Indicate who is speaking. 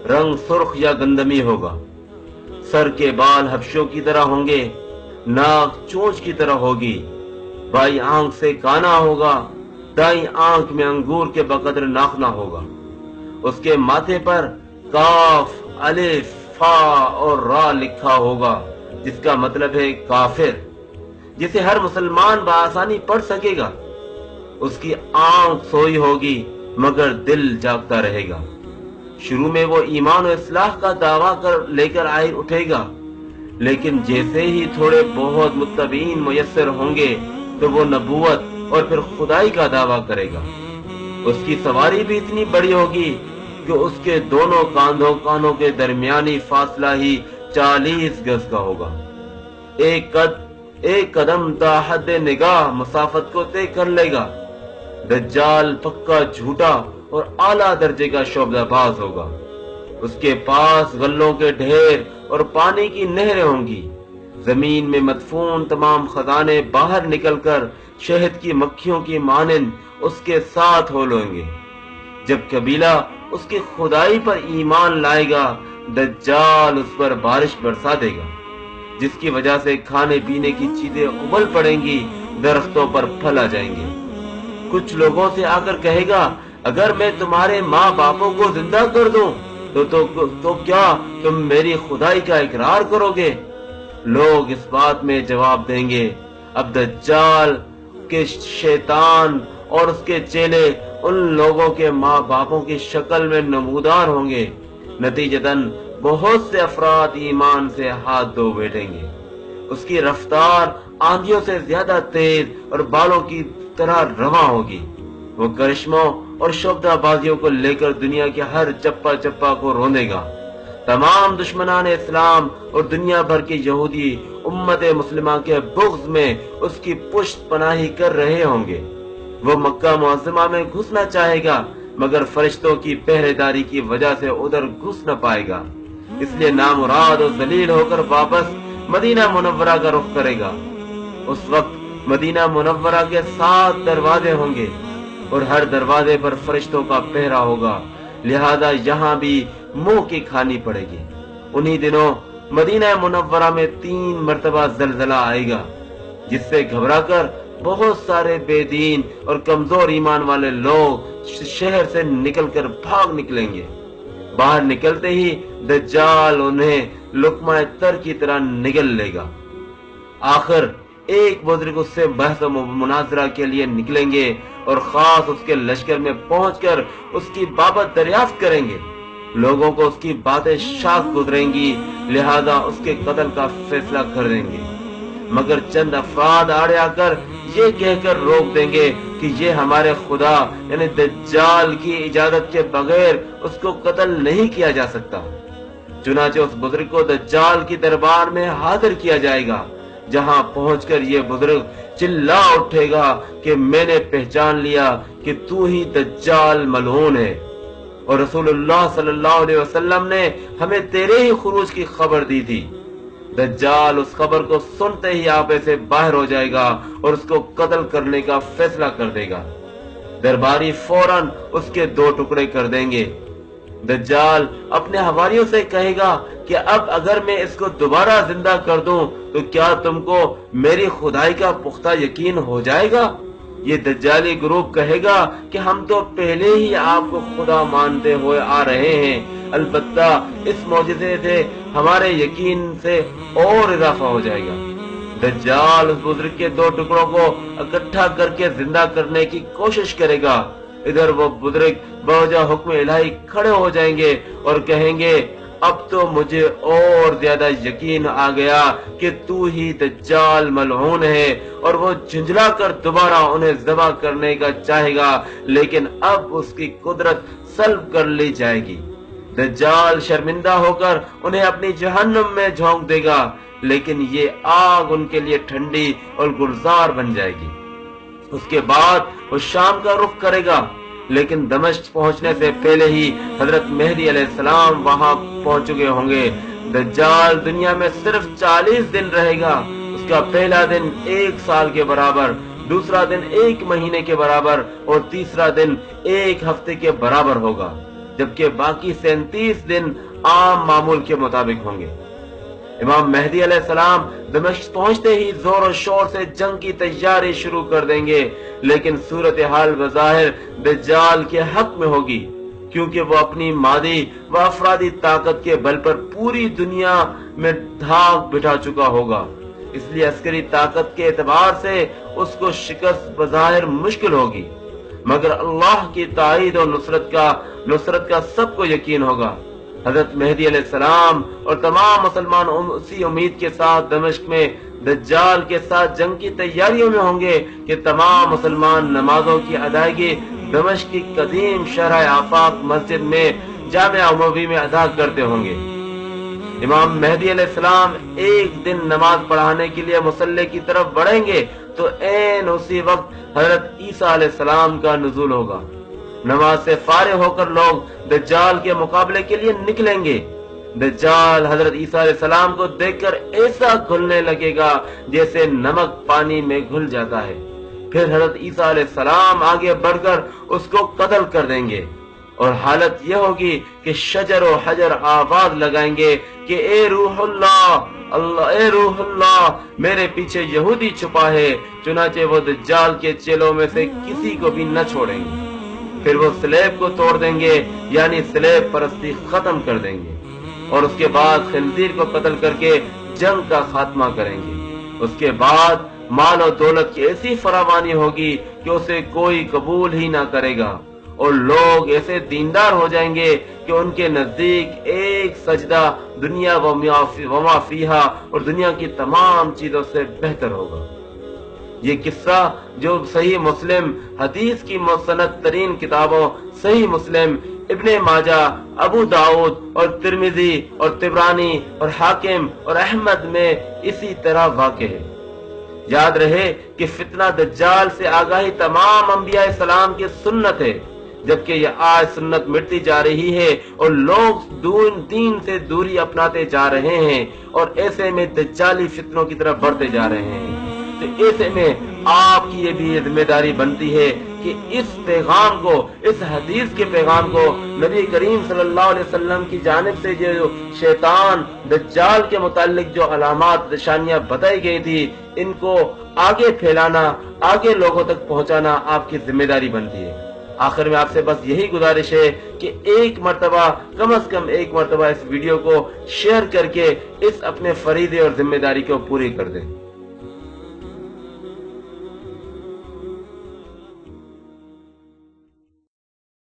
Speaker 1: रंग सुर्ख या गंदमी होगा। सर के बाल हबशों की तरह होंगे, नाक चोंच की तरह होगी, बाई आंख से काना होगा, दाई आंख में अंगूर के बकदर नाखना होगा। उसके माथे पर काफ, अलिफ, फा और रा लिखा होगा, जिसका मतलब है काफिर, जिसे हर मुसलमान बआसानी पढ़ सकेगा। उसकी आंख सोई होगी मगर दिल जागता रहेगा। शुरू में वो ईमान और इस्लाह का दावा कर लेकर आए उठेगा, लेकिन जैसे ही थोड़े बहुत मुत्तबीन मुयस्सर होंगे तो वो नबूवत और फिर खुदाई का दावा करेगा। उसकी सवारी भी इतनी बड़ी होगी कि उसके दोनों कानों के दरमियानी फासला ही 40 गज का होगा। एक कदम ता हद निगाह मुसाफत को तय कर लेगा। दज्जाल पक्का झूठा और आला दर्जे का शोबदाबाज होगा। उसके पास गल्लों के ढेर और पानी की नहरें होंगी। जमीन में मदफून तमाम खजाने बाहर निकलकर शहद की मक्खियों की मानंद उसके साथ हो लेंगे। जब कबीला उसकी खुदाई पर ईमान लाएगा, दज्जाल उस पर बारिश बरसा देगा, जिसकी वजह से खाने पीने की चीजें उबल पड़ेंगी, दरख्तों पर फल आ जाएंगे। कुछ लोगों से आकर कहेगा, अगर मैं तुम्हारे माँ बापों को जिंदा कर दूं तो क्या तुम मेरी खुदाई का इकरार करोगे? लोग इस बात में जवाब देंगे, अब दज्जाल के शैतान और उसके चेले उन लोगों के माँ बापों की शक्ल में नमूदार होंगे। नतीजतन बहुत से अफराद ईमान से हाथ धो बैठेंगे। उसकी रफ्तार आंधियों से ज्यादा तेज और बालों की तरह रवां होगी। वो करिश्मों और शोबदाबाजियों को लेकर दुनिया के हर चप्पा चप्पा को रोंदेगा। तमाम दुश्मनान इस्लाम और दुनिया भर के यहूदी उम्मत मुस्लिमा के बुग़्ज़ में उसकी पुष्ट पनाही कर रहे होंगे। वो मक्का मुअज़्ज़मा में घुसना चाहेगा, मगर फरिश्तों की पहरेदारी की वजह से उधर घुस न पाएगा। इसलिए नामुराद और जलील होकर वापस मदीना मुनव्वरा का रुख करेगा। उस वक्त मदीना मुनव्वरा के 7 दरवाजे होंगे और हर दरवाजे पर फरिश्तों का पहरा होगा, लिहाजा यहाँ भी मुंह की खानी पड़ेगी। उन्हीं दिनों मदीना मुनव्वरा में 3 मरतबा जलजला आएगा, जिससे घबराकर बहुत सारे बेदीन और कमजोर ईमान वाले लोग शहर से निकलकर भाग निकलेंगे। बाहर निकलते ही दज्जाल उन्हें लुकमा तर की तरह निगल लेगा। आखिर एक बुजुर्ग उससे बहस और मुनाजरा के लिए निकलेंगे और खास उसके लश्कर में पहुंचकर उसकी बाबत दरियाफ्त करेंगे। लोगों को उसकी बातें शाख गुजरेंगी, लिहाजा उसके कत्ल का फैसला कर देंगे। मगर चंद अफराद आड़े आकर ये कहकर रोक देंगे कि ये हमारे खुदा यानी दज्जाल की इजाजत के बगैर उसको कत्ल नहीं किया जा सकता। चुनाचे उस बुजुर्ग को दज्जाल की दरबार में हाजिर किया जाएगा, जहां पहुंचकर ये बुजुर्ग चिल्ला उठेगा कि मैंने पहचान लिया कि तू ही दज्जाल मलऊन है और रसूलुल्लाह सल्लल्लाहु अलैहि वसल्लम ने हमें तेरे ही खुरूज की खबर दी थी। दज्जाल उस खबर को सुनते ही आपे से बाहर हो जाएगा और उसको कत्ल करने का फैसला कर देगा। दरबारी फौरन उसके 2 टुकड़े कर देंगे। दज्जाल अपने हवारियों से कहेगा कि अब अगर मैं इसको दोबारा जिंदा कर दूं तो क्या तुमको मेरी खुदाई का पुख्ता यकीन हो जाएगा? ये दज्जाली ग्रुप कहेगा कि हम तो पहले ही आपको खुदा मानते हुए आ रहे हैं, अलबत्ता इस मौजूदे से हमारे यकीन से और इजाफा हो जाएगा। दज्जाल उस बुजुर्ग के 2 टुकड़ों को इकट्ठा करके जिंदा करने की कोशिश करेगा। इधर वो बुजुर्ग बवजह हुक्म इलाही खड़े हो जाएंगे और कहेंगे, अब तो मुझे और ज्यादा यकीन आ गया कि तू ही दज्जाल मलऊन है, और वो झुंझला कर दोबारा उन्हें ज़बह करने का चाहेगा, लेकिन अब उसकी कुदरत सल्ब कर ली जाएगी। दज्जाल शर्मिंदा होकर उन्हें अपनी जहन्नुम में झोंक देगा, लेकिन ये आग उनके लिए ठंडी और गुलजार बन जाएगी। उसके बाद वो शाम का रुख करेगा, लेकिन दमिश्क पहुंचने से पहले ही हजरत मेहदी अलैहिस्सलाम वहां पहुंच चुके होंगे। दज्जाल दुनिया में सिर्फ 40 दिन रहेगा। उसका पहला दिन 1 साल के बराबर, दूसरा दिन 1 महीने के बराबर और तीसरा दिन 1 हफ्ते के बराबर होगा। جبکہ باقی 37 دن عام معمول کے مطابق ہوں گے۔ امام مہدی علیہ السلام دمشق پہنچتے ہی زور و شور سے جنگ کی تیاری شروع کر دیں گے، لیکن صورتحال بظاہر دجال کے حق میں ہوگی، کیونکہ وہ اپنی مادی و افرادی طاقت کے بل پر پوری دنیا میں دھاک بٹھا چکا ہوگا۔ اس لیے عسکری طاقت کے اعتبار سے اس کو شکست بظاہر مشکل ہوگی، مگر اللہ کی تائید اور نصرت کا سب کو یقین ہوگا۔ حضرت مہدی علیہ السلام اور تمام مسلمان اسی امید کے ساتھ دمشق میں دجال کے ساتھ جنگ کی تیاریوں میں ہوں گے کہ تمام مسلمان نمازوں کی ادائیگی دمشق کی قدیم شرح آفاق مسجد میں جامع اموی میں ادا کرتے ہوں گے۔ امام مہدی علیہ السلام ایک دن نماز پڑھانے کے لیے مصلی کی طرف بڑھیں گے تو عین اسی وقت حضرت عیسیٰ علیہ السلام کا نزول ہوگا۔ نماز سے فارغ ہو کر لوگ دجال کے مقابلے کے لیے نکلیں گے۔ دجال حضرت عیسیٰ علیہ السلام کو دیکھ کر ایسا گھلنے لگے گا جیسے نمک پانی میں گھل جاتا ہے۔ پھر حضرت عیسیٰ علیہ السلام آگے بڑھ کر اس کو قتل کر دیں گے، اور حالت یہ ہوگی کہ شجر و حجر آواز لگائیں گے کہ اے روح اللہ میرے پیچھے یہودی چھپا ہے، چنانچہ وہ دجال کے چیلوں میں سے کسی کو بھی نہ چھوڑیں گے۔ پھر وہ سلیب کو توڑ دیں گے، یعنی سلیب پرستی ختم کر دیں گے، اور اس کے بعد خنزیر کو قتل کر کے جنگ کا خاتمہ کریں گے۔ اس کے بعد مال و دولت کی ایسی فراوانی ہوگی کہ اسے کوئی قبول ہی نہ کرے گا، اور لوگ ایسے دیندار ہو جائیں گے کہ ان کے نزدیک ایک سجدہ دنیا وما فیہا اور دنیا کی تمام چیزوں سے بہتر ہوگا۔ یہ قصہ جو صحیح مسلم حدیث کی مستند ترین کتابوں صحیح مسلم، ابن ماجہ، ابو داؤد اور ترمذی اور طبرانی اور حاکم اور احمد میں اسی طرح واقع ہے۔ یاد رہے کہ فتنہ دجال سے آگاہی تمام انبیاء اسلام کی سنت ہے، جبکہ یہ آج سنت مٹتی جا رہی ہے اور لوگ دین سے دوری اپناتے جا رہے ہیں اور ایسے میں دجالی فتنوں کی طرف بڑھتے جا رہے ہیں۔ تو ایسے میں آپ کی یہ بھی ذمہ داری بنتی ہے کہ اس پیغام کو، اس حدیث کے پیغام کو، نبی کریم صلی اللہ علیہ وسلم کی جانب سے جو شیطان دجال کے متعلق جو علامات نشانیاں بتائی گئی تھی، ان کو آگے پھیلانا، آگے لوگوں تک پہنچانا آپ کی ذمہ داری بنتی ہے۔ آخر میں آپ سے بس یہی گزارش ہے کہ ایک مرتبہ، کم از کم ایک مرتبہ اس ویڈیو کو شیئر کر کے اس اپنے فریضے اور ذمہ داری کو پوری کر دیں۔